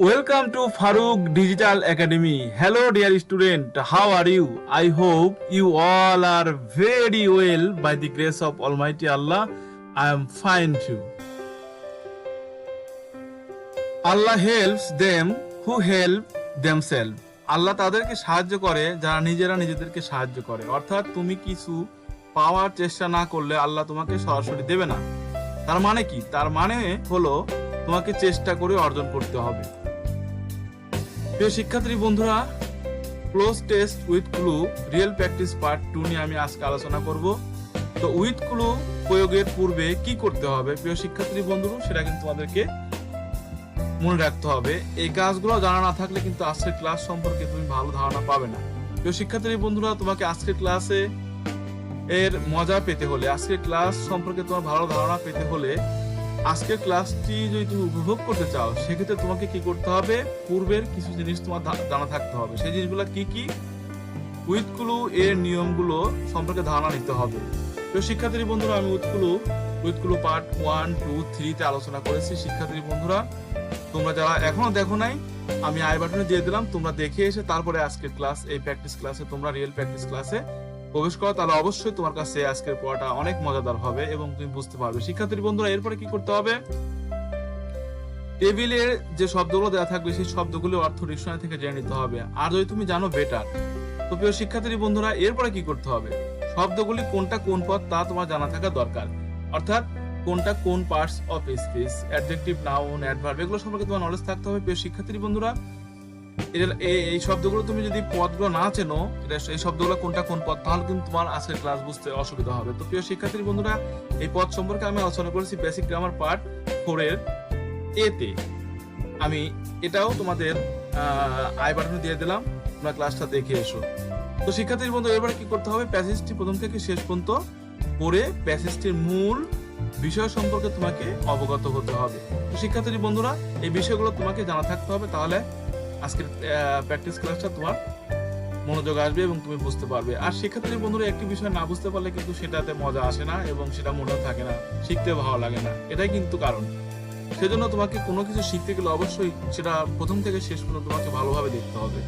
Welcome to Farooq Digital Academy. Hello, dear student. How are you? I hope you all are very well by the grace of Almighty Allah. I am fine too. Allah helps them who help themselves. আল্লাহ তাদেরকে সাহায্য করে যারা নিজেরা নিজেদেরকে সাহায্য করে। অর্থাৎ তুমি কিছু পাওয়ার চেষ্টা না করলে আল্লাহ তোমাকে সরাসরি দেবে না। তার মানে কি? তার মানে হলো তোমাকে চেষ্টা করে অর্জন করতে হবে। প্রিয় শিক্ষার্থী বন্ধুরা, cloze test with clue real practice part 2 নিয়ে আমি আজকে আলোচনা করব। তো উইথ ক্লু প্রয়োগের পূর্বে কি করতে হবে প্রিয় শিক্ষার্থী বন্ধুরা, সেটা কিন্তু তোমাদেরকে মনে রাখতে হবে। এই কাজগুলো জানা না থাকলে কিন্তু আজকের ক্লাস সম্পর্কে তুমি ভালো ধারণা পাবে না। প্রিয় শিক্ষার্থী বন্ধুরা, তোমাকে আজকের ক্লাসে এর মজা পেতে হলে, আজকের ক্লাস সম্পর্কে তোমার ভালো ধারণা পেতে হলে, আজকের ক্লাসটি যদি তুমি উপভোগ করতে চাও, সেক্ষেত্রে তোমাকে কি করতে হবে? পূর্বের কিছু জিনিস তোমার জানা থাকতে হবে। সেই জিনিসগুলো কি কি? উইথ ক্লু এর নিয়মগুলো সম্পর্কে ধারণা নিতে হবে। তো শিক্ষার্থী বন্ধুরা, আমি উইথ ক্লু পার্ট 1, 2, 3 তে আলোচনা করেছি। শিক্ষার্থী বন্ধুরা, তোমরা যারা এখনো দেখো নাই, আমি আই বাটনে দিয়ে দিলাম, তোমরা দেখে এসে তারপরে আজকের ক্লাস, এই প্র্যাকটিস ক্লাসে তোমরা রিয়েল প্র্যাকটিস ক্লাসে প্রবেশ করো, তাহলে অবশ্যই তোমার কাছে আজকের পড়াটা অনেক মজাদার হবে এবং তুমি বুঝতে পারবে। শিক্ষার্থী বন্ধুরা, এরপরে কি করতে হবে? টেবিলের যে শব্দগুলো দেওয়া থাকবে সেই শব্দগুলোর অর্থ ডিকশনারি থেকে জেনে নিতে হবে। আর যদি তুমি জানো বেটার। তো প্রিয় শিক্ষার্থী বন্ধুরা, এরপরে কি করতে হবে? শব্দগুলি কোনটা কোন পদ তা তোমার জানা থাকা দরকার। অর্থাৎ কোনটা কোন parts of speech, adjective, noun, adverb, এগুলো সম্পর্কে তোমার নলেজ থাকতে হবে। প্রিয় শিক্ষার্থী বন্ধুরা, এই শব্দগুলো তুমি যদি পদগুলো না চেনো, এই শব্দগুলো কোনটা কোন পদ, তাহলে কিন্তু তোমার আজকের ক্লাস বুঝতে অসুবিধা হবে। তো প্রিয় শিক্ষার্থী বন্ধুরা, এই পদ সম্পর্কে আমি আলোচনা করেছি বেসিক গ্রামার পার্ট 4 এর এতে। আমি এটাও তোমাদের আই বাটনে দিয়ে দিলাম, তোমরা ক্লাসটা দেখে এসো। তো শিক্ষার্থী বন্ধু, এবারে কি করতে হবে? প্যাসেজটি প্রথম থেকে শেষ পর্যন্ত পড়ে প্যাসেজটির মূল বিষয় সম্পর্কে তোমাকে অবগত হতে হবে। তো শিক্ষার্থী বন্ধুরা, এই বিষয়গুলো তোমাকে জানা থাকতে হবে, তাহলে আজকের প্র্যাকটিস ক্লাসটা তোমার মনোযোগ আসবে এবং তুমি বুঝতে পারবে। আর শিক্ষার্থী বন্ধুরা, একটি বিষয় না বুঝতে পারলে কিন্তু সেটাতে মজা আসে না এবং সেটা মনে থাকে না, শিখতে ভালো লাগে না, এটাই কিন্তু কারণ। সেজন্য তোমাকে কোনো কিছু শিখতে গেলে অবশ্যই সেটা প্রথম থেকে শেষ পর্যন্ত তোমাকে ভালোভাবে দেখতে হবে,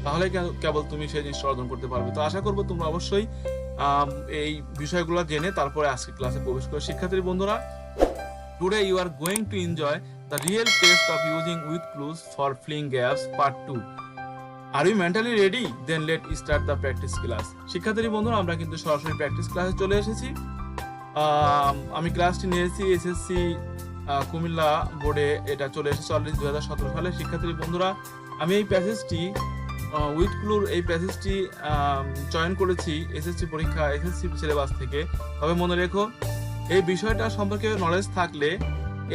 তাহলে কেবল তুমি সেই জিনিসটা অর্জন করতে পারবে। তো আশা করবো তোমরা অবশ্যই এই বিষয়গুলো জেনে তারপরে আজকে ক্লাসে প্রবেশ করো। শিক্ষার্থী বন্ধুরা, today you are going to enjoy the real taste of using with clues for filling gaps part 2। Are you mentally ready? Then let start the practice class. শিক্ষার্থী বন্ধুরা, আমরা কিন্তু সরাসরি প্র্যাকটিস ক্লাসে চলে এসেছি। আমি ক্লাসটি নিয়েছি এসএসসি কুমিল্লা বোর্ডে, এটা চলে এসেছে অলরেডি 2017 সালে। শিক্ষার্থী বন্ধুরা, আমি এই প্যাসেজটি উইথ ক্লুর এই প্যাসেজটি চয়ন করেছি এসএসসি পরীক্ষা, এসএসসি সিলেবাস থেকে। তবে মনে রেখো, এই বিষয়টা সম্পর্কে নলেজ থাকলে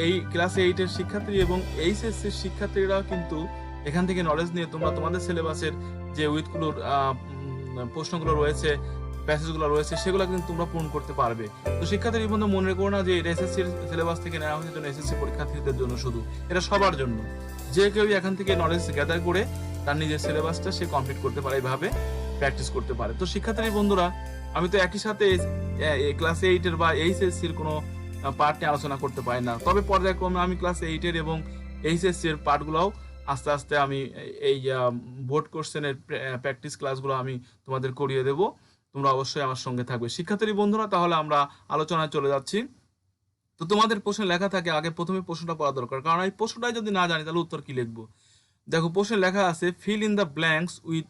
এই ক্লাস 8 এর শিক্ষার্থী এবং এইচএসসির শিক্ষার্থীরাও কিন্তু এখান থেকে নলেজ নিয়ে তোমরা তোমাদের সিলেবাসের যে উইথ ক্লুর প্রশ্নগুলো রয়েছে, প্যাসেজগুলো রয়েছে, সেগুলো কিন্তু তোমরা পূরণ করতে পারবে। তো শিক্ষার্থী বন্ধু, মনে রেখো না যে এটা এসএসসির সিলেবাস থেকে নেওয়া হয়েছে এসএসসি পরীক্ষার্থীদের জন্য শুধু, এটা সবার জন্য। যে কেউ এখান থেকে নলেজ গ্যাদার করে তার নিজের সিলেবাসটা সে কমপ্লিট করতে পারে, এইভাবে প্র্যাকটিস করতে পারে। তো শিক্ষার্থী বন্ধুরা, আমি তো একই সাথে ক্লাস 8 এর বা এইচএসসির কোনো পার্ট নিয়ে আলোচনা করতে পারি না, তবে পর্যায়ক্রমে আমি ক্লাস 8 এর এবং এইচএসসি এর পার্টগুলোও আস্তে আস্তে আমি এই বোর্ড কোশ্চেনের প্র্যাকটিস ক্লাসগুলো আমি তোমাদের করিয়ে দেবো। তোমরা অবশ্যই আমার সঙ্গে থাকবে। শিক্ষার্থী বন্ধুরা, তাহলে আমরা আলোচনায় চলে যাচ্ছি। তো তোমাদের প্রশ্নে লেখা থাকে, আগে প্রথমে প্রশ্নটা পড়া দরকার, কারণ এই প্রশ্নটাই যদি না জানি তাহলে উত্তর কি লিখবো। দেখো, প্রশ্নে লেখা আছে fill in the blanks with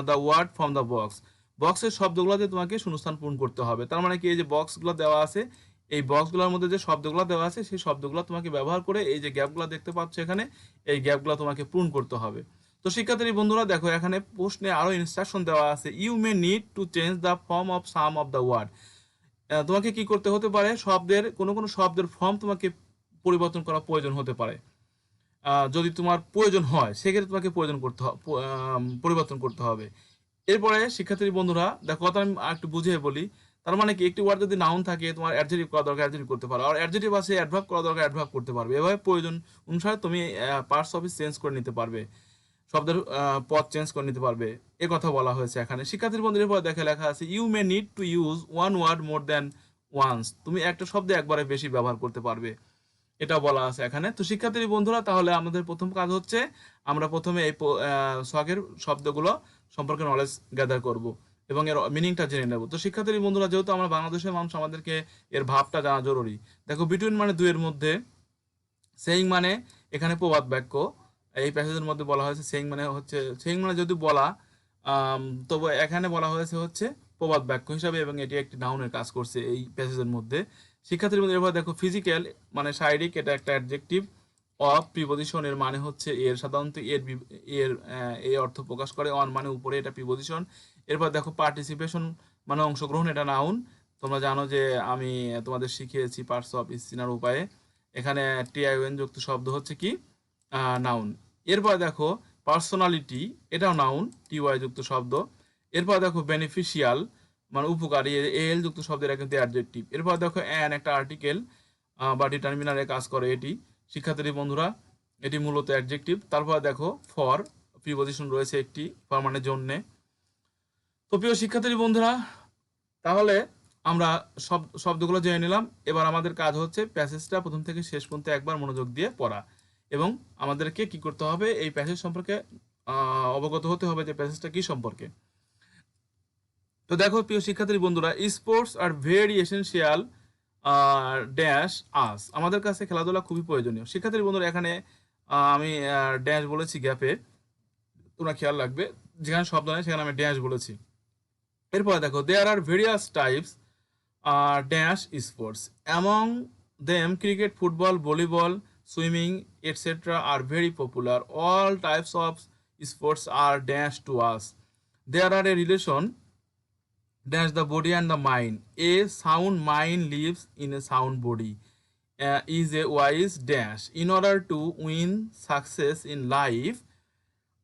the word from the box. বক্সের শব্দগুলোতে তোমাকে শূন্যস্থান পূরণ করতে হবে। তার মানে কি, এই যে বক্সগুলো দেওয়া আছে, এই বক্সগুলোর মধ্যে যে শব্দগুলো দেওয়া আছে সেই শব্দগুলো তোমাকে ব্যবহার করে এই যে গ্যাপগুলো দেখতে পাচ্ছ এখানে, এই গ্যাপগুলো তোমাকে পূরণ করতে হবে। তো শিক্ষার্থী বন্ধুরা, দেখো এখানে প্রশ্নে আরো ইনস্ট্রাকশন দেওয়া আছে। You may need to change the form of some of the word. তোমাকে কি করতে হতে পারে? শব্দের কোনো শব্দের ফর্ম তোমাকে পরিবর্তন করা প্রয়োজন হতে পারে। যদি তোমার প্রয়োজন হয় সেক্ষেত্রে তোমাকে পরিবর্তন করতে হবে। এরপরে শিক্ষার্থী বন্ধুরা, দেখো কথা আমি একটু বুঝিয়ে বলি। তার মানে কি, একটি ওয়ার্ড যদি নাউন থাকে, তোমার অ্যাডজেক্টিভ করা দরকার অ্যাডজেক্টিভ করতে পারো, আর অ্যাডজেক্টিভ আছে অ্যাডভার্ব করা দরকার অ্যাডভার্ব করতে পারবে। এভাবে প্রয়োজন অনুসারে তুমি পার্টস অফ চেঞ্জ করে নিতে পারবে, শব্দের পদ চেঞ্জ করে নিতে পারবে, এ কথা বলা হয়েছে এখানে। শিক্ষার্থীর বন্ধুদের পর দেখে লেখা আছে you may need to use one word more than once. তুমি একটা শব্দ একবারে বেশি ব্যবহার করতে পারবে। এটা বলা আছে এখানে। তো শিক্ষার্থী বন্ধুরা, তাহলে আমাদের প্রথম কাজ হচ্ছে আমরা প্রথমে এই শখের শব্দগুলো সম্পর্কে নলেজ গ্যাদার করব এবং এর মিনিংটা জেনে নেব। তো শিক্ষার্থী বন্ধুরা, যেহেতু আমরা বাংলাদেশের মানুষ, আমাদেরকে এর ভাবটা জানা জরুরি। দেখো, বিটুইন মানে দুইয়ের মধ্যে, সেইং মানে এখানে প্রবাদ বাক্য। এই প্যাসেজের মধ্যে বলা হয়েছে সেইং মানে হচ্ছে, সেইং মানে যদি বলা, তবে এখানে বলা হয়েছে হচ্ছে প্রবাদ বাক্য হিসাবে, এবং এটি একটি নাউনের কাজ করছে এই প্যাসেজের মধ্যে। শিক্ষার্থীর মধ্যে এবার দেখো, ফিজিক্যাল মানে শারীরিক, এটা একটা অ্যাডজেক্টিভ। অফ প্রিপোজিশন এর মানে হচ্ছে এর, সাধারণত এর এই অর্থ প্রকাশ করে। অন মানে উপরে, এটা প্রিপোজিশন। এরপর দেখো, পার্টিসিপেশন মানে অংশগ্রহণ, এটা নাউন। তোমরা জানো যে আমি তোমাদের শিখিয়েছি পার্টস অফ স্পিনার উপায়ে। এখানে টিআইএন যুক্ত শব্দ হচ্ছে কি নাউন। এরপর দেখো, পার্সোনালিটি, এটাও নাউন, টিওয়াই যুক্ত শব্দ। এরপর দেখো, বেনিফিশিয়াল মানে উপকারী, এল যুক্ত শব্দ, এটা কিন্তু অ্যাডজেক্টিভ। এরপর দেখো, অ্যান একটা আর্টিকেল বা ডিটারমিনারে কাজ করে এটি। শিক্ষার্থী বন্ধুরা, এটি মূলত অ্যাডজেক্টিভ। তারপর দেখো, ফর প্রিপোজিশন রয়েছে একটি, ফর মানে জন্যে। তো প্রিয় শিক্ষার্থী বন্ধুরা, তাহলে আমরা শব্দগুলো জেনে নিলাম। এবার আমাদের কাজ হচ্ছে প্যাসেজটা প্রথম থেকে শেষ পর্যন্ত একবার মনোযোগ দিয়ে পড়া, এবং আমাদেরকে কি করতে হবে, এই প্যাসেজ সম্পর্কে অবগত হতে হবে যে প্যাসেজটা কি সম্পর্কে। তো দেখো প্রিয় শিক্ষার্থী বন্ধুরা, sports are very essential dash আস, আমাদের কাছে খেলাধুলা খুবই প্রয়োজনীয়। শিক্ষার্থী বন্ধুরা, এখানে আমি ড্যাশ বলেছি গ্যাপে, তোমরা খেয়াল রাখবে, যেখানে শব্দ নেই সেখানে আমি ড্যাশ বলেছি। এরপরে দেখো, there are various types dash sports, among them cricket, football, volleyball, swimming etc. are very popular. All types of sports are dash to us. There are a relation dash the body and the mind. A sound mind lives in a sound body. Is a wise dash. In order to win success in life,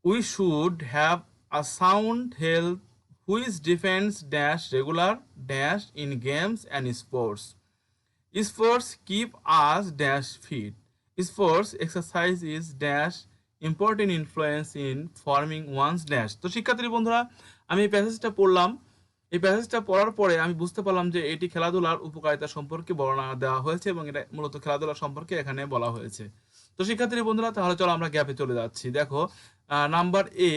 we should have a sound health which defends dash regular dash in games and sports. Sports keep us dash fit. Sports exercise is dash important influence in forming one's dash. তো শিক্ষার্থী বন্ধুরা, আমি এই প্যাসেজটা পড়লাম। এই প্যাসেজটা পড়ার পরে আমি বুঝতে পারলাম যে এটি খেলাধুলার উপকারিতা সম্পর্কে বর্ণনা দেওয়া হয়েছে, এবং এটা মূলত খেলাধুলা সম্পর্কে এখানে বলা হয়েছে। তো শিক্ষার্থী বন্ধুরা, তাহলে চলো আমরা গ্যাপে চলে যাচ্ছি। দেখো, নাম্বার এ,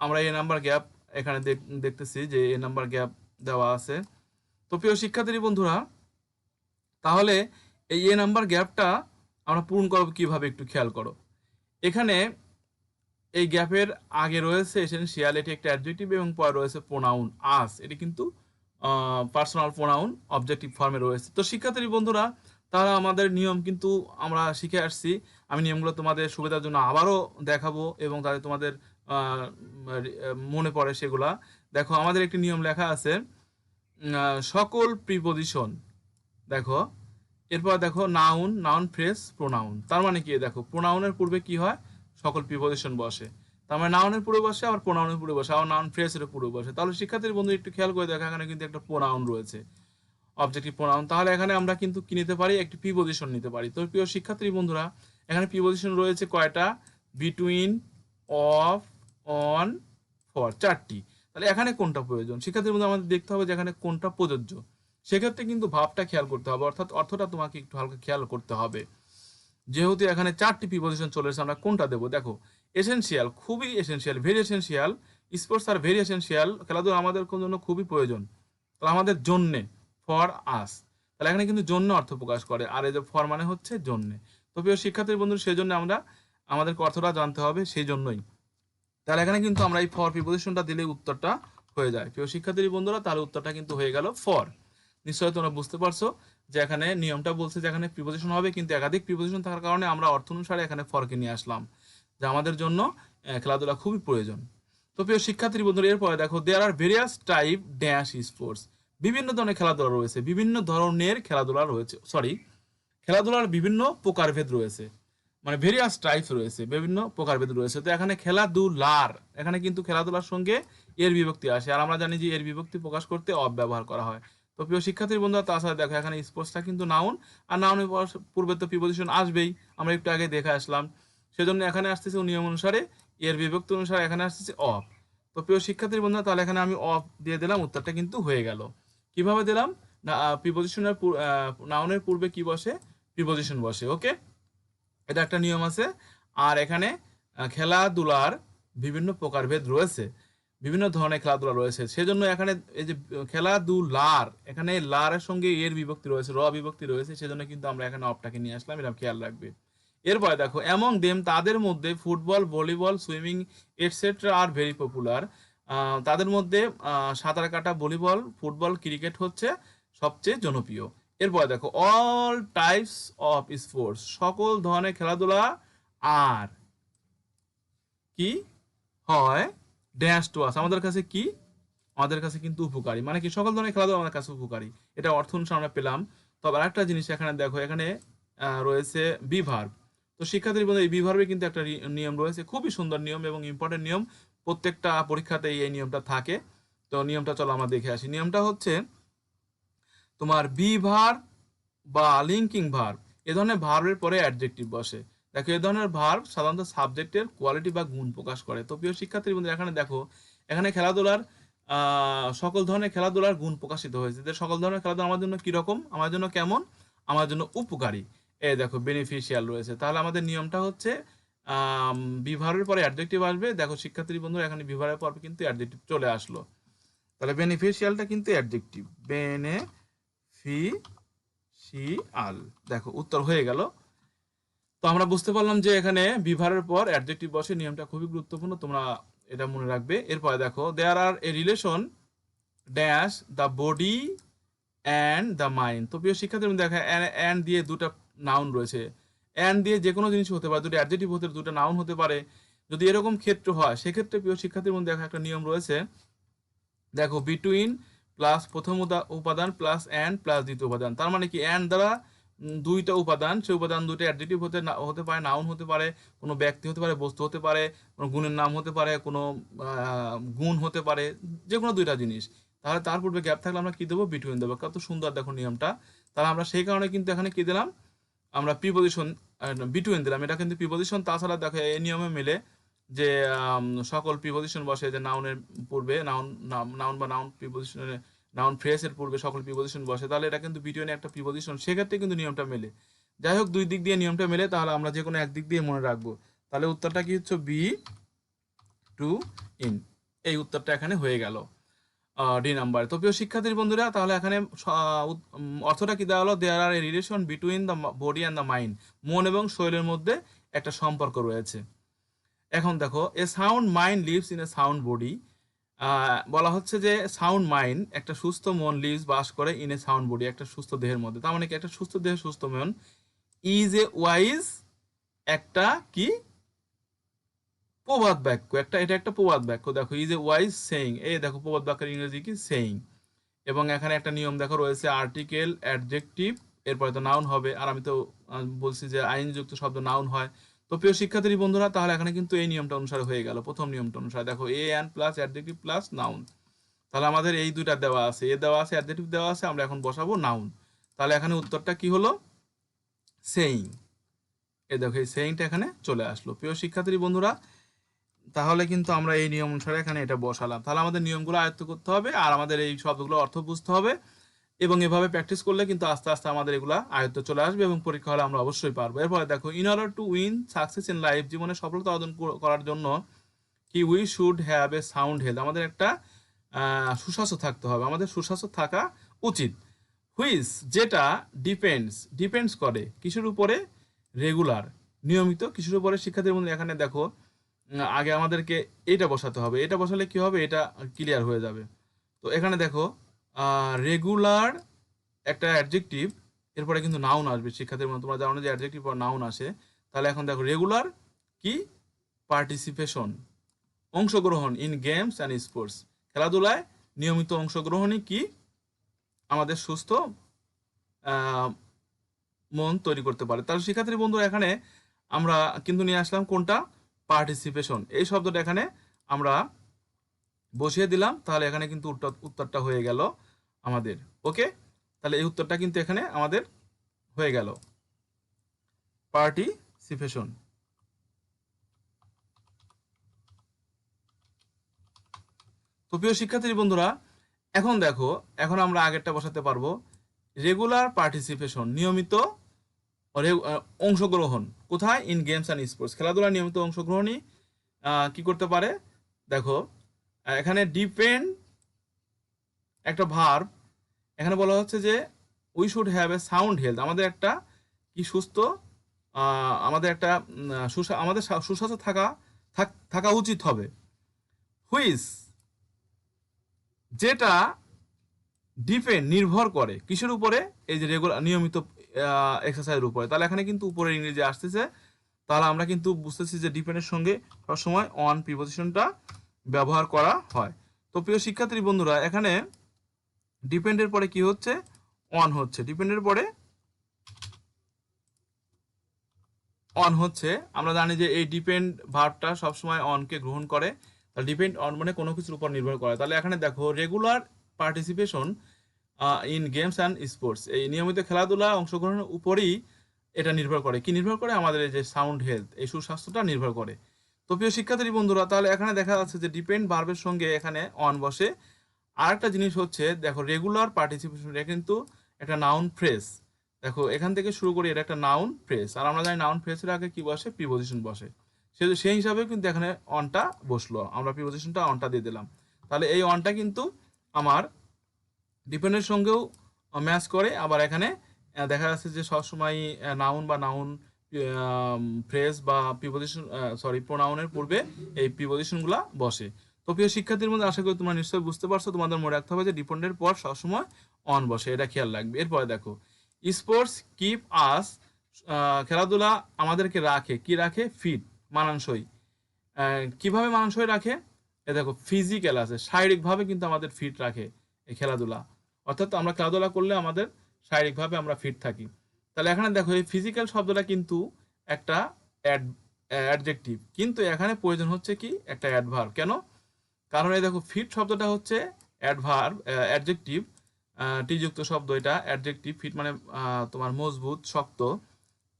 আমরা এ নাম্বার গ্যাপ এখানে দেখতেছি যে এ নাম্বার গ্যাপ দেওয়া আছে। তো প্রিয় শিক্ষার্থী বন্ধুরা, তাহলে এই এ নাম্বার গ্যাপটা আমরা পূরণ করবো কিভাবে, একটু খেয়াল করো। এখানে এই গ্যাপের আগে রয়েছে এসেনশিয়াল, এটি একটা অ্যাডজেক্টিভ, এবং পরে রয়েছে প্রোনাউন আস, এটি কিন্তু পার্সোনাল প্রোনাউন অবজেক্টিভ ফর্মে রয়েছে। তো শিক্ষার্থী বন্ধুরা, তারা আমাদের নিয়ম কিন্তু আমরা শিখে আসছি। আমি নিয়মগুলো তোমাদের সুবিধার জন্য আবারও দেখাবো, এবং তাদের তোমাদের মনে পড়ে সেগুলা। দেখো, আমাদের একটি নিয়ম লেখা আছে, সকল প্রিপোজিশন। দেখো, এরপর দেখো, নাউন, নাউন ফ্রেজ, প্রোনাউন। তার মানে কি, দেখো প্রোনাউনের পূর্বে কি হয়, সকল প্রিপোজিশন বসে। তার মানে নাউনের পূর্বে বসে, আবার প্রোনাউনের পূর্বে বসে, আবার নাউন ফ্রেজের পূর্বে বসে। তাহলে শিক্ষার্থীর বন্ধু একটু খেয়াল করে দেখো, এখানে কিন্তু একটা প্রোনাউন রয়েছে, অবজেক্টিভ প্রোনাউন। তাহলে এখানে আমরা কিন্তু কি নিতে পারি, একটি প্রিপোজিশন নিতে পারি। তো প্রিয় শিক্ষার্থী বন্ধুরা, এখানে প্রিপোজিশন রয়েছে কয়টা, বিটুইন, অফ, অন, ফর, 4টি। তাহলে এখানে কোনটা প্রয়োজন, শিক্ষার্থীর বন্ধু আমাদের দেখতে হবে যে এখানে কোনটা প্রযোজ্য। সেক্ষেত্রে কিন্তু ভাবটা খেয়াল করতে হবে, অর্থাৎ অর্থটা তোমাকে একটু হালকা খেয়াল করতে হবে। যেহেতু এখানে 4টি প্রিপোজিশন চলে এসেছে, আমরা কোনটা দেবো। দেখো, এসেনশিয়াল, খুবই essential, very essential. Sports are very essential, খেলাধুলা আমাদের জন্য খুবই প্রয়োজন। তাহলে আমাদের জন্যে, ফর আস, তাহলে এখানে কিন্তু জন্য অর্থ প্রকাশ করে, আর এই যে ফর মানে হচ্ছে জন্যে। তো প্রিয় শিক্ষার্থীর বন্ধু, সেই জন্য আমাদেরকে অর্থটা জানতে হবে, সেই জন্যই। তাহলে এখানে কিন্তু আমরা এই ফর প্রিপোজিশনটা দিলে উত্তরটা হয়ে যায়। প্রিয় শিক্ষার্থী বন্ধুরা, তাহলে উত্তরটা কিন্তু হয়ে গেল ফর। নিশ্চয়ই তোমরা বুঝতে পারছো যে এখানে নিয়মটা বলছে যে এখানে প্রিপোজিশন হবে, কিন্তু একাধিক প্রিপোজিশন থাকার কারণে আমরা অর্থ অনুসারে এখানে ফরকে নিয়ে আসলাম, যা আমাদের জন্য খেলাধুলা খুবই প্রয়োজন। তো প্রিয় শিক্ষার্থী বন্ধুরা, এরপরে দেখো, there are various type dash sports, বিভিন্ন ধরনের খেলাধুলা রয়েছে, বিভিন্ন ধরনের খেলাধুলা রয়েছে, খেলাধুলার বিভিন্ন প্রকারভেদ রয়েছে, মানে ভেরিয়াস টাইপস রয়েছে, বিভিন্ন প্রকারভেদ রয়েছে। তো এখানে খেলাধুলার, এখানে কিন্তু খেলাধুলার সঙ্গে এর বিভক্তি আসে, আর আমরা জানি যে এর বিভক্তি প্রকাশ করতে অফ ব্যবহার করা হয়। তো প্রিয় শিক্ষার্থীর বন্ধুরা, তাছাড়া দেখো এখানে স্পোর্টসটা কিন্তু নাউন, আর নাউনের পূর্বে তো প্রিপোজিশন আসবেই, আমরা একটু আগে দেখে আসলাম। সেজন্য এখানে আসতেছে নিয়ম অনুসারে, এর বিভক্তি অনুসারে এখানে আসতেছে অফ। তো প্রিয় শিক্ষার্থীর বন্ধুরা, তাহলে এখানে আমি অফ দিয়ে দিলাম, উত্তরটা কিন্তু হয়ে গেল। কিভাবে দিলাম না, প্রিপোজিশনের নাউনের পূর্বে কি বসে, প্রিপজিশন বসে। ওকে, এটা একটা নিয়ম আছে। আর এখানে খেলাধুলার বিভিন্ন প্রকারভেদ রয়েছে, বিভিন্ন ধরনের খেলাধুলা রয়েছে, সেজন্য এখানে এই যে খেলাধুলার, এখানে লার সঙ্গে এর বিভক্তি রয়েছে, র বিভক্তি রয়েছে, সেজন্য কিন্তু আমরা এখানে অফটাকে নিয়ে আসলাম, এটা খেয়াল রাখবে। এরপরে দেখো, অ্যামং দেম, তাদের মধ্যে football, volleyball, swimming etcetera are very popular. তাদের মধ্যে সাঁতার কাটা, ভলিবল, ফুটবল, ক্রিকেট হচ্ছে সবচেয়ে জনপ্রিয়। এরপরে দেখো, অল টাইপস অফ স্পোর্টস, সকল ধরনের খেলাধুলা আর কি হয় ড্যাশ টু আস, আমাদের কাছে কি, আমাদের কাছে কিন্তু উপকারী, মানে কি সকল ধরনের খেলাধুলা আমাদের কাছে উপকারী, এটা অর্থ অনুসারে আমরা পেলাম। তবে আরেকটা জিনিস এখানে দেখো, এখানে রয়েছে বি ভার্ব। তো শিক্ষার্থীর বন্ধু, এই বি ভার্বে কিন্তু একটা নিয়ম রয়েছে, খুবই সুন্দর নিয়ম এবং ইম্পর্টেন্ট নিয়ম, প্রত্যেকটা পরীক্ষাতেই এই নিয়মটা থাকে। তো নিয়মটা চলো আমরা দেখে আসি। নিয়মটা হচ্ছে তোমার বি ভার্ব বা লিঙ্কিং ভার্ব, এ ধরনের ভার্বের পরে অ্যাডজেক্টিভ বসে। দেখো, এ ধরনের ভার্ব সাধারণত সাবজেক্টের কোয়ালিটি বা গুণ প্রকাশ করে। তো প্রিয় শিক্ষার্থী বন্ধু, এখানে দেখো, এখানে খেলাধুলার সকল ধরনের খেলাধুলার গুণ প্রকাশিত হয়েছে, যে সকল ধরনের খেলাধুলা আমার জন্য কিরকম, আমার জন্য কেমন, আমার জন্য উপকারী। এই দেখো, বেনিফিশিয়াল রয়েছে। তাহলে আমাদের নিয়মটা হচ্ছে বিভারের পরে অ্যাডজেক্টিভ আসবে। দেখো শিক্ষার্থী বন্ধুরা, এখানে বিভারের পর কিন্তু অ্যাডজেক্টিভ চলে আসলো। তাহলে বেনিফিশিয়ালটা কিন্তু অ্যাডজেক্টিভ, বেনিফিশিয়াল। দেখো, উত্তর হয়ে গেল। তো আমরা বুঝতে পারলাম যে এখানে বিভারের পর অ্যাডজেক্টিভ বসে, নিয়মটা খুবই গুরুত্বপূর্ণ, তোমরা এটা মনে রাখবে। এরপরে দেখো, there are a relation dash the body and the mind. তো প্রিয় শিক্ষার্থী, দেখা অ্যান্ড দিয়ে দুটা নাউন রয়েছে, অ্যান্ড দিয়ে যে কোনো জিনিস হতে পারে, দুটো অ্যাডজেক্টিভ হতে, দুটো নাউন হতে পারে। যদি এরকম ক্ষেত্র হয়, সেক্ষেত্রে প্রিয় শিক্ষার্থীর মধ্যে দেখা একটা নিয়ম রয়েছে। দেখো, বিটুইন প্লাস প্রথম উপাদান প্লাস অ্যান্ড প্লাস দ্বিতীয় উপাদান, তার মানে কি অ্যান্ড দ্বারা দুইটা উপাদান, সেই উপাদান দুটো অ্যাডজেক্টিভ হতে পারে, নাউন হতে পারে, কোনো ব্যক্তি হতে পারে, বস্তু হতে পারে, কোনো গুণের নাম হতে পারে, কোনো গুণ হতে পারে, যে কোনো দুইটা জিনিস। তাহলে তার পূর্বে গ্যাপ থাকলে আমরা কি দেবো, বিটুইন দেবো। কত সুন্দর দেখো নিয়মটা। তাহলে আমরা সেই কারণে কিন্তু এখানে কি দিলাম, আমরা প্রিপজিশন বিটুইন দিলাম। এটা কিন্তু প্রিপজিশন। তাছাড়া দেখো, এই নিয়মে মিলে যে সকল প্রিপজিশন বসে, যে নাউনের পূর্বে নাউন বা নাউন প্রিপজিশনের নাউন ফ্রেজের পূর্বে সকল প্রিপজিশন বসে, তাহলে এটা কিন্তু বিটুইনে একটা প্রিপজিশন, সেক্ষেত্রে কিন্তু নিয়মটা মেলে। যাই হোক, দুই দিক দিয়ে নিয়মটা মেলে, তাহলে আমরা যে কোনো একদিক দিয়ে মনে রাখবো। তাহলে উত্তরটা কি হচ্ছে, বি টু ইন, এই উত্তরটা এখানে হয়ে গেল ডি নাম্বার। তো প্রিয় শিক্ষার্থী বন্ধুরা, তাহলে এখানে অর্থটা কি দেওয়া হলো, there are a relation between the body and the mind, মন এবং শরীরের মধ্যে একটা সম্পর্ক রয়েছে। এখন দেখো, a sound mind lives in a sound body, বলা হচ্ছে যে সাউন্ড মাইন্ড, একটা সুস্থ মন, লিভস বাস করে, ইন এ সাউন্ড বডি, একটা সুস্থ দেহের মধ্যে। তার মানে কি, একটা সুস্থ দেহ, সুস্থ মন, ইজ এ ওয়াইজ, একটা কি প্রবাদ বাক্য, এটা একটা প্রবাদ বাক্য। দেখো, ইজ এ ওয়াইজ সেইং, এই দেখো প্রবাদ বাক্যের ইংরেজি কি, সেইং। এবং এখানে একটা নিয়ম দেখো রয়েছে, আর্টিকেল, অ্যাডজেক্টিভ, এরপরে তো নাউন হবে। আর আমি তো বলছি যে আইনযুক্ত শব্দ নাউন হয়। তো প্রিয় শিক্ষার্থী বন্ধুরা, তাহলে এখানে কিন্তু এই নিয়মটা অনুসারে হয়ে গেল, প্রথম নিয়মটা অনুসারে। দেখো, a and plus adjective plus noun, তাহলে আমাদের এই দুইটা দেওয়া আছে, এ দেওয়া আছে, অ্যাডজেক্টিভ দেওয়া আছে, আমরা এখন বসাবো নাউন। তাহলে এখানে উত্তরটা কি হলো, সেইং। এই দেখো, এই সেইংটা এখানে চলে আসলো। প্রিয় শিক্ষার্থী বন্ধুরা, তাহলে কিন্তু আমরা এই নিয়ম অনুসারে এখানে এটা বসালাম। তাহলে আমাদের নিয়মগুলো আয়ত্ত করতে হবে, আর আমাদের এই শব্দগুলো অর্থ বুঝতে হবে, এবং এভাবে প্র্যাকটিস করলে কিন্তু আস্তে আস্তে আমাদের এগুলা আয়ত্ত চলে আসবে, এবং পরীক্ষা হলে আমরা অবশ্যই পারবো। এরপরে দেখো, in order to win success in life, জীবনে সফলতা অর্জন করার জন্য কি, we should have a sound health, আমাদের একটা সুস্বাস্থ্য থাকতে হবে, আমাদের সুস্বাস্থ্য থাকা উচিত। হুইচ, যেটা ডিপেন্ডস করে কিসের উপরে, রেগুলার, নিয়মিত, কিসের উপরে। শিক্ষার্থীর মধ্যে এখানে দেখো, আগে আমাদেরকে এটা বসাতে হবে, এটা বসালে কি হবে, এটা ক্লিয়ার হয়ে যাবে। তো এখানে দেখো, রেগুলার একটা অ্যাডজেক্টিভ, এরপরে কিন্তু নাউন আসবে। শিক্ষার্থীর মধ্যে তোমরা জানো যে অ্যাডজেক্টিভ পর নাউন আসে। তাহলে এখন দেখো, রেগুলার কি, পার্টিসিপেশন, অংশগ্রহণ, ইন গেমস অ্যান্ড স্পোর্টস, খেলাধুলায় নিয়মিত অংশগ্রহণই কি, আমাদের সুস্থ মন তৈরি করতে পারে। তাহলে শিক্ষার্থী বন্ধু, এখানে আমরা কিন্তু নিয়ে আসলাম কোনটা, পার্টিসিপেশন, এই শব্দটা এখানে আমরা বসিয়ে দিলাম। তাহলে এখানে কিন্তু উত্তরটা হয়ে গেল আমাদের। ওকে, তাহলে এই উত্তরটা কিন্তু এখানে আমাদের হয়ে গেল, পার্টিসিপেশন। তো প্রিয় শিক্ষার্থী বন্ধুরা, এখন দেখো, এখন আমরা আগেরটা বসাতে পারবো, রেগুলার পার্টিসিপেশন, নিয়মিত অংশগ্রহণ কোথায়? ইন গেমস অ্যান্ড স্পোর্টস, খেলাধুলায় নিয়মিত অংশগ্রহণই কি করতে পারে? দেখো এখানে ডিপেন্ড একটা ভার্ব, এখানে বলা হচ্ছে যে we should have a sound health, আমাদের একটা কি সুস্থ আমাদের একটা আমাদের সুস্বাস্থ্য থাকা উচিত হবে। হুইচ, যেটা ডিপেন্ড নির্ভর করে কিসের উপরে? এই যে রেগুলার নিয়মিত এক্সারসাইজের উপরে। তাহলে এখানে কিন্তু উপরে ইংরেজি আসতেছে, তাহলে আমরা কিন্তু বুঝতেছি যে ডিপেন্ডের সঙ্গে সবসময় অন প্রিপোজিশনটা ব্যবহার করা হয়। তো প্রিয় শিক্ষার্থী বন্ধুরা, এখানে ডিপেন্ডের পরে কি হচ্ছে? অন হচ্ছে। ডিপেন্ডের পরে অন হচ্ছে। আমরা জানি যে এই ডিপেন্ড ভার্বটা সবসময় অনকে গ্রহণ করে। তাহলে ডিপেন্ড অন মানে কোনো কিছুর উপর নির্ভর করে। তাহলে এখানে দেখো regular participation in games and sports, এই নিয়মিত খেলাধুলা অংশগ্রহণের উপরই এটা নির্ভর করে। কি নির্ভর করে? আমাদের এই যে সাউন্ড হেলথ, এই সুস্বাস্থ্যটা নির্ভর করে। তো প্রিয় শিক্ষার্থী বন্ধুরা, তাহলে এখানে দেখা যাচ্ছে যে ডিপেন্ড ভার্বের সঙ্গে এখানে অন বসে। আর একটা জিনিস হচ্ছে দেখো রেগুলার পার্টিসিপেশন, এটা কিন্তু একটা নাউন ফ্রেজ। দেখো এখান থেকে শুরু করি, এটা একটা নাউন ফ্রেজ, আর আমরা জানি নাউন ফ্রেজের আগে কি বসে? প্রিপোজিশন বসে। সেই হিসাবে কিন্তু এখানে অনটা বসলো, আমরা প্রিপোজিশনটা অনটা দিয়ে দিলাম। তাহলে এই অনটা কিন্তু আমার ডিপেন্ডের সঙ্গেও ম্যাচ করে। আবার এখানে দেখা যাচ্ছে যে সবসময় নাউন বা নাউন ফ্রেজ বা প্রিপোজিশন প্রোনাউনের পূর্বে এই প্রিপোজিশনগুলো বসে। তো প্রিয় শিক্ষার্থীর মধ্যে আশা করি তোমরা নিশ্চয়ই বুঝতে পারছো। তোমাদের মনে রাখতে হবে যে ডিপেন্ডের পর সবসময় অন বসে, এটা খেয়াল রাখবে। এরপরে দেখো স্পোর্টস কিপ আস, খেলাধুলা আমাদেরকে রাখে, কি রাখে? ফিট, মানানসই। কিভাবে মানানসই রাখে? এ দেখো ফিজিক্যাল আছে, শারীরিকভাবে কিন্তু আমাদের ফিট রাখে এই খেলাধুলা। অর্থাৎ আমরা খেলাধুলা করলে আমাদের শারীরিকভাবে আমরা ফিট থাকি। তাহলে এখানে দেখো এই ফিজিক্যাল শব্দটা কিন্তু একটা অ্যাডজেক্টিভ, কিন্তু এখানে প্রয়োজন হচ্ছে কি? একটা অ্যাডভার্ব। কেন? কারণ এই দেখো ফিট শব্দটা হচ্ছে অ্যাডভার্ব, অ্যাডজেক্টিভ, টিযুক্ত শব্দ, এটা অ্যাডজেক্টিভ। ফিট মানে তোমার মজবুত, শক্ত,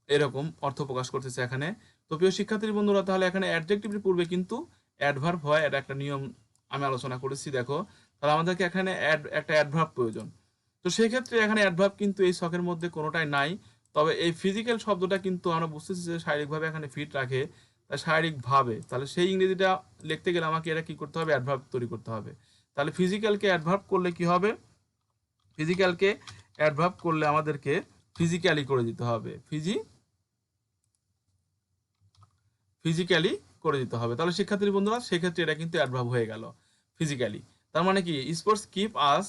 এরকম অর্থ প্রকাশ করতেছে এখানে। তো প্রিয় শিক্ষার্থী বন্ধুরা, তাহলে এখানে অ্যাডজেক্টিভের পূর্বে কিন্তু অ্যাডভার্ব হয়, এটা একটা নিয়ম আমি আলোচনা করেছি। দেখো তাহলে আমাদেরকে এখানে একটা অ্যাডভার্ব প্রয়োজন। তো সেই ক্ষেত্রে এখানে অ্যাডভার্ব কিন্তু এই ছকের মধ্যে কোনোটাই নাই। তবে এই ফিজিক্যাল শব্দটা কিন্তু আমরা বুঝতেছি যে শারীরিকভাবে এখানে ফিট রাখে, তাই শারীরিকভাবে। তাহলে সেই ইংরেজিটা লিখতে গেলে আমাকে এটা কি করতে হবে? অ্যাডভার্ব তৈরি করতে হবে। তাহলে ফিজিক্যালকে অ্যাডভার্ব করলে কি হবে? ফিজিক্যালকে অ্যাডভার্ব করলে আমাদেরকে ফিজিক্যালি করে দিতে হবে, ফিজিক্যালি করে দিতে হবে। তাহলে শিক্ষার্থী বন্ধুরা, সেক্ষেত্রে এটা কিন্তু অ্যাডভার্ব হয়ে গেল, ফিজিক্যালি। তার মানে কি? Sports keep us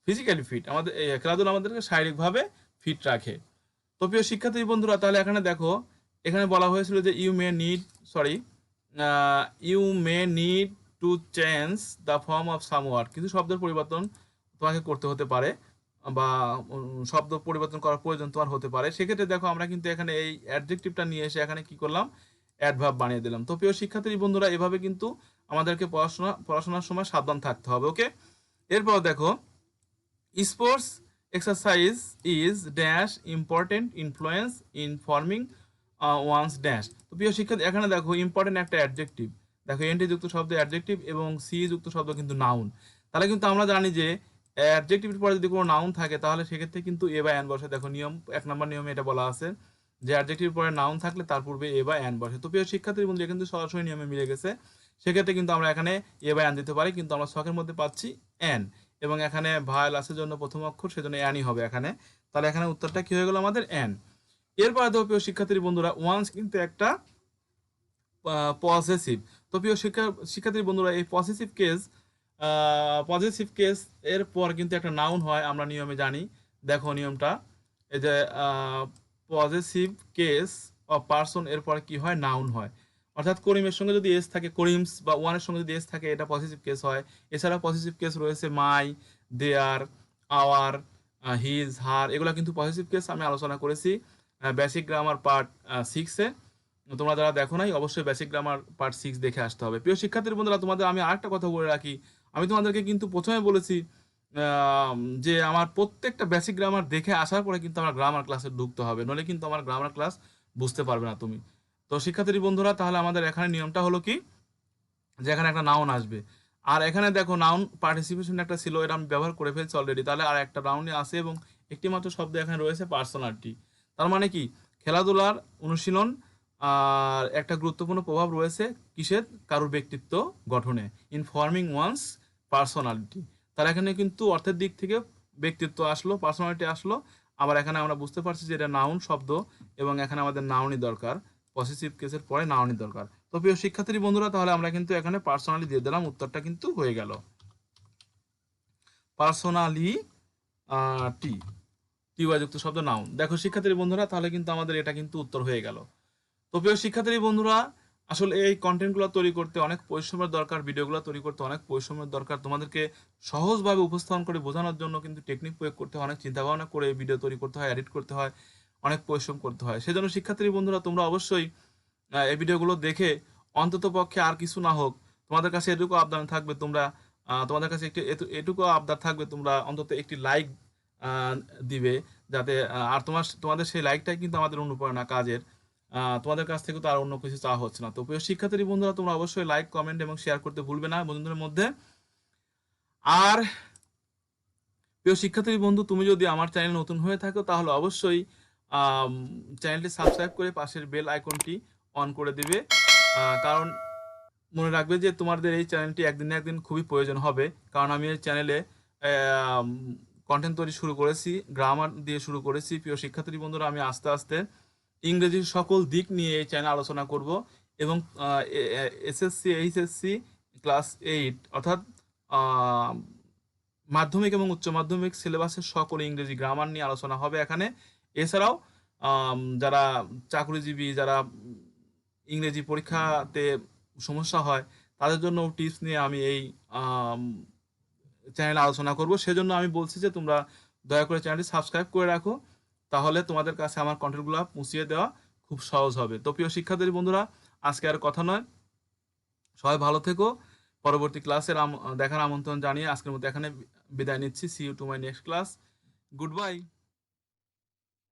physically fit, আমাদের খেলাধুলা আমাদেরকে শারীরিকভাবে ফিট রাখে। তো প্রিয় শিক্ষার্থী বন্ধুরা, তাহলে এখানে দেখো এখানে বলা হয়েছিল যে you may need to change the form of some word, কিছু শব্দের পরিবর্তন তোমাকে করতে হতে পারে, বা শব্দ পরিবর্তন করার প্রয়োজন তোমার হতে পারে। সেক্ষেত্রে দেখো আমরা কিন্তু এখানে এই অ্যাডজেক্টিভটা নিয়ে এসে এখানে কি করলাম? অ্যাডভার্ব বানিয়ে দিলাম। তো প্রিয় শিক্ষার্থী বন্ধুরা, এভাবে কিন্তু আমাদেরকে পড়াশোনার সময় সাবধান থাকতে হবে। ওকে, এরপর দেখো sports exercise is dash important influence in forming one's dash. তো প্রিয় শিক্ষার্থী, এখানে দেখো ইম্পর্টেন্ট একটা অ্যাডজেক্টিভ, দেখো এনটি যুক্ত শব্দ অ্যাডজেক্টিভ এবং সি যুক্ত শব্দ কিন্তু নাউন। তাহলে কিন্তু আমরা জানি যে অ্যাডজেক্টিভের পরে যদি কোনো নাউন থাকে তাহলে সেক্ষেত্রে কিন্তু এ বা অ্যান বসে। দেখো নিয়ম, 1 নম্বর নিয়মে এটা বলা আছে যে অ্যাডজেক্টিভের পরে নাউন থাকলে তার পূর্বে এ বা অ্যান বসে। তো প্রিয় শিক্ষার্থীর বন্ধু, কিন্তু সরাসরি নিয়মে মিলে গেছে। সেক্ষেত্রে কিন্তু আমরা এখানে এ বা অ্যান দিতে পারি, কিন্তু আমরা ছকের মধ্যে পাচ্ছি অ্যান, এবং এখানে ভায়াল আছে জন্য প্রথম অক্ষর, সেজন্য অ্যানই হবে এখানে। তাহলে এখানে উত্তরটা কি হয়ে গেল? আমাদের অ্যান। এরপরে দেখো প্রিয় শিক্ষার্থী বন্ধুরা, ওয়ান্স কিন্তু একটা পসেসিভ। তো প্রিয় শিক্ষার্থী বন্ধুরা, এই পজিটিভ কেস এর পর কিন্তু একটা নাউন হয়, আমরা নিয়মে জানি। দেখো নিয়মটা, এই যে পজিটিভ কেস অফ পারসন এর পর কি হয়? নাউন হয়। অর্থাৎ করিমের সঙ্গে যদি এস থাকে, করিমস, বা ওয়ানের সঙ্গে যদি এস থাকে, এটা পজিটিভ কেস হয়। এছাড়া পজিটিভ কেস রয়েছে মাই, দেয়ার, আওয়ার, হিজ, হার, এগুলো কিন্তু পজিটিভ কেস আমি আলোচনা করেছি বেসিক গ্রামার পার্ট 6-এ। তোমরা যারা দেখো নাই, অবশ্যই বেসিক গ্রামার পার্ট 6 দেখে আসতে হবে। প্রিয় শিক্ষার্থীর বন্ধুরা, তোমাদের আমি আরেকটা কথা বলে রাখি। আমি তোমাদেরকে কিন্তু প্রথমে বলেছি যে আমার প্রত্যেকটা বেসিক গ্রামার দেখে আসার পরে কিন্তু আমার গ্রামার ক্লাসে ঢুকতে হবে, নলে কিন্তু আমার গ্রামার ক্লাস বুঝতে পারবে না তুমি। তো শিক্ষার্থী বন্ধুরা, তাহলে আমাদের এখানে নিয়মটা হলো কি? যে এখানে একটা নাউন আসবে, আর এখানে দেখো নাউন পার্টিসিপেশন একটা ছিল, এটা আমি ব্যবহার করে ফেলছি অলরেডি। তাহলে আর একটা নাউনই আছে এবং একটি মাত্র শব্দ এখানে রয়েছে, পার্সোনালিটি। তার মানে কি? খেলাধুলার অনুশীলন আর একটা গুরুত্বপূর্ণ প্রভাব রয়েছে কিসের, কারোর ব্যক্তিত্ব গঠনে, ইন ফর্মিং ওয়ান্স পার্সোনালিটি। তার এখানে কিন্তু অর্থের দিক থেকে ব্যক্তিত্ব আসলো, পার্সোনালিটি আসলো। আবার এখানে আমরা বুঝতে পারছি যে এটা নাউন শব্দ এবং এখানে আমাদের নাউনই দরকার, পসেসিভ কেসের পরে নাউনই দরকার। তো প্রিয় শিক্ষার্থী বন্ধুরা, তাহলে আমরা কিন্তু এখানে পার্সোনালি দিয়ে দিলাম, উত্তরটা কিন্তু হয়ে গেল পার্সোনালি টি, যুক্ত শব্দ নাউন। দেখো শিক্ষার্থী বন্ধুরা, তাহলে কিন্তু আমাদের এটা কিন্তু উত্তর হয়ে গেল। তো প্রিয় শিক্ষার্থী বন্ধুরা, আসলে এই কন্টেন্টগুলো তৈরি করতে অনেক পরিশ্রমের দরকার, ভিডিওগুলো তৈরি করতে অনেক পরিশ্রমের দরকার। তোমাদেরকে সহজভাবে উপস্থাপন করে বোঝানোর জন্য কিন্তু টেকনিক প্রয়োগ করতে হয়, অনেক চিন্তা ভাবনা করে ভিডিও তৈরি করতে হয়, এডিট করতে হয়, অনেক পরিশ্রম করতে হয়। সেজন্য শিক্ষার্থী বন্ধুরা, তোমরা অবশ্যই এই ভিডিওগুলো দেখে অন্তত পক্ষে আর কিছু না হোক, তোমাদের কাছে এটুকু আবদার থাকবে, তোমরা তোমাদের কাছে একটি এটুকু আবদার থাকবে, তোমরা অন্তত একটি লাইক দিবে, যাতে আর তোমাদের সেই লাইকটাই কিন্তু আমাদের অনুপ্রেরণা কাজের। তোমাদের কাছ থেকে তো আর অন্য কিছু চাওয়া হচ্ছে না। তো প্রিয় শিক্ষার্থী বন্ধুরা, তোমরা অবশ্যই লাইক, কমেন্ট এবং শেয়ার করতে ভুলবে না বন্ধুদের মধ্যে। আর প্রিয় শিক্ষার্থী বন্ধু, তুমি যদি আমার চ্যানেল নতুন হয়ে থাকো তাহলে অবশ্যই চ্যানেলটি সাবস্ক্রাইব করে পাশের বেল আইকনটি অন করে দিবে, কারণ মনে রাখবে যে তোমাদের এই চ্যানেলটি একদিন না একদিন খুবই প্রয়োজন হবে। কারণ আমি এই চ্যানেলে কন্টেন্ট তৈরি শুরু করেছি, গ্রামার দিয়ে শুরু করেছি। প্রিয় শিক্ষার্থী বন্ধুরা, আমি আস্তে আস্তে ইংরেজির সকল দিক নিয়ে এই চ্যানেল আলোচনা করব এবং এসএসসি, এইচএসসি, ক্লাস 8 অর্থাৎ মাধ্যমিক এবং উচ্চ মাধ্যমিক সিলেবাসের সকল ইংরেজি গ্রামার নিয়ে আলোচনা হবে এখানে। এছাড়াও যারা চাকরিজীবী, যারা ইংরেজি পরীক্ষাতে সমস্যা হয়, তাদের জন্য টিপস নিয়ে আমি এই চ্যানেলে আলোচনা করব। সেজন্য আমি বলছি যে তোমরা দয়া করে চ্যানেলটি সাবস্ক্রাইব করে রাখো, তাহলে তোমাদের কাছে আমার কন্টেন্টগুলো পৌঁছিয়ে দেওয়া খুব সহজ হবে। তো প্রিয় শিক্ষার্থী বন্ধুরা, আজকে আর কথা নয়, সবাই ভালো থেকো। পরবর্তী ক্লাসের দেখার আমন্ত্রণ জানিয়ে আজকের মতো এখানে বিদায় নিচ্ছি। See you to my next class. Good bye.